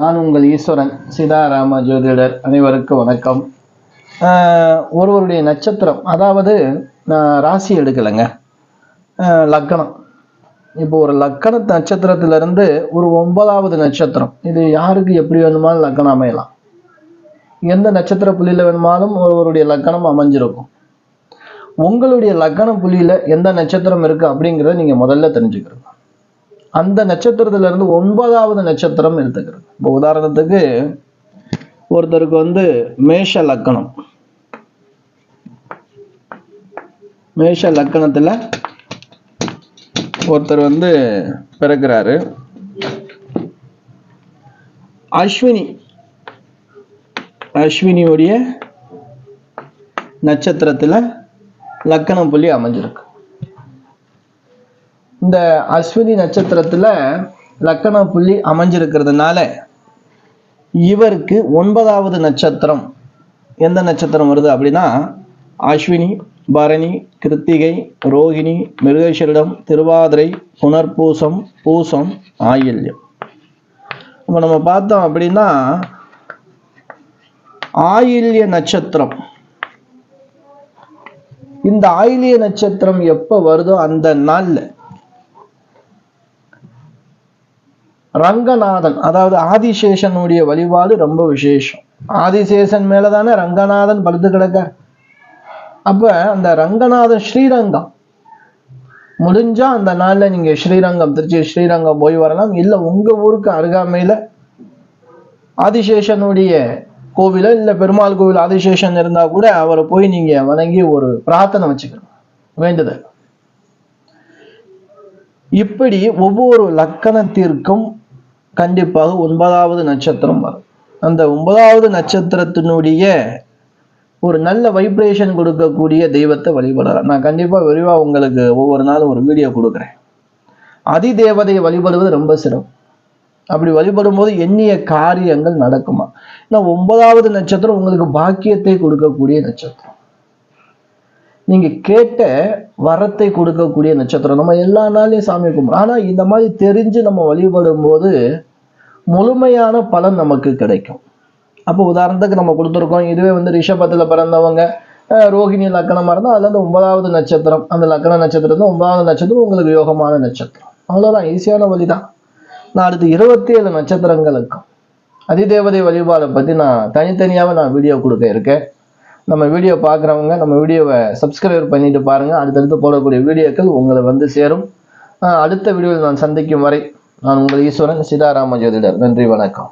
நான் உங்கள் ஈஸ்வரன் சீதாராம ஜோதிடர். அனைவருக்கும் வணக்கம். ஒருவருடைய நட்சத்திரம், அதாவது நான் ராசி எடுக்கலைங்க, லக்கணம். இப்போ ஒரு லக்கண நட்சத்திரத்திலிருந்து ஒரு 9வது நட்சத்திரம், இது யாருக்கு எப்படி வேணுமாலும் லக்கணம் அமையலாம். எந்த நட்சத்திர புள்ளியில் வேணுமாலும் ஒருவருடைய லக்கணம் அமைஞ்சிருக்கும். உங்களுடைய லக்கண புள்ளியில் எந்த நட்சத்திரம் இருக்கு அப்படிங்கிறத நீங்கள் முதல்ல தெரிஞ்சுக்கிறோம். அந்த நட்சத்திரத்துல இருந்து 9வது நட்சத்திரம் எடுத்துக்கிறது. இப்போ உதாரணத்துக்கு ஒருத்தருக்கு மேஷ லக்கணம், மேஷ லக்கணத்துல ஒருத்தர் பிறக்கிறாரு. அஸ்வினியுடைய நட்சத்திரத்துல லக்கணம் புள்ளி அமைஞ்சிருக்கு. இந்த அஸ்வினி நட்சத்திரத்துல லக்கண புள்ளி அமைஞ்சிருக்கிறதுனால இவருக்கு 9வது நட்சத்திரம் எந்த நட்சத்திரம் வருது அப்படின்னா, அஸ்வினி, பரணி, கிருத்திகை, ரோகிணி, மிருகசீரிடம், திருவாதிரை, புனர்பூசம், பூசம், ஆயில்யம். இப்போ நம்ம பார்த்தோம் அப்படின்னா, ஆயில்ய நட்சத்திரம், இந்த ஆயில்ய நட்சத்திரம் எப்ப வருதோ அந்த நாள்ல ரங்கநாதன், அதாவது ஆதிசேஷனுடைய வழிபாடு ரொம்ப விசேஷம். ஆதிசேஷன் மேலதானே ரங்கநாதன் படுத்து கிடக்க. அப்ப அந்த ரங்கநாதன் ஸ்ரீரங்கம் முடிஞ்சா அந்த நாள்ல நீங்க ஸ்ரீரங்கம், திருச்சி ஸ்ரீரங்கம் போய் வரலாம். இல்ல உங்க ஊருக்கு அருகாமையில ஆதிசேஷனுடைய கோவில, இல்ல பெருமாள் கோவில் ஆதிசேஷன் இருந்தா கூட அவரை போய் நீங்க வணங்கி ஒரு பிரார்த்தனை வச்சுக்கணும், வேண்டுதல். இப்படி ஒவ்வொரு லக்கணத்திற்கும் கண்டிப்பாக 9வது நட்சத்திரம் வரும். அந்த 9வது நட்சத்திரத்தினுடைய ஒரு நல்ல வைப்ரேஷன் கொடுக்கக்கூடிய தெய்வத்தை வழிபடலாம். நான் கண்டிப்பா விரிவா உங்களுக்கு ஒவ்வொரு நாளும் ஒரு வீடியோ கொடுக்குறேன். அதிதேவதையை வழிபடுவது ரொம்ப சிறப்பு. அப்படி வழிபடும் போது எண்ணிய காரியங்கள் நடக்குமா. ஏன்னா 9வது நட்சத்திரம் உங்களுக்கு பாக்கியத்தை கொடுக்கக்கூடிய நட்சத்திரம், நீங்க கேட்ட வரத்தை கொடுக்கக்கூடிய நட்சத்திரம். நம்ம எல்லா நாளையும் சாமி கும்பிடும், ஆனா இந்த மாதிரி தெரிஞ்சு நம்ம வழிபடும் போது முழுமையான பலன் நமக்கு கிடைக்கும். அப்போ உதாரணத்துக்கு நம்ம கொடுத்துருக்கோம், இதுவே ரிஷபத்துல பிறந்தவங்க ரோகிணி லக்கணமா இருந்தால் அதுல 9வது நட்சத்திரம், அந்த லக்கண நட்சத்திரத்துல 9வது நட்சத்திரம் உங்களுக்கு யோகமான நட்சத்திரம். அவ்வளவுதான், ஈஸியான வழிதான். நான் அடுத்து 27 நட்சத்திரங்களுக்கும் அதிதேவதை வழிபாடை பத்தி நான் தனித்தனியாவே நான் வீடியோ கொடுக்க இருக்கேன். நம்ம வீடியோ பார்க்குறவங்க நம்ம வீடியோவை சப்ஸ்கிரைப் பண்ணிட்டு பாருங்க. அடுத்தடுத்து போடக்கூடிய வீடியோக்கள் உங்களை சேரும். அடுத்த வீடியோவில் நான் சந்திக்கும் வரை நான் உங்கள் ஈஸ்வரன் சீதாராம ஜோதிடர். நன்றி, வணக்கம்.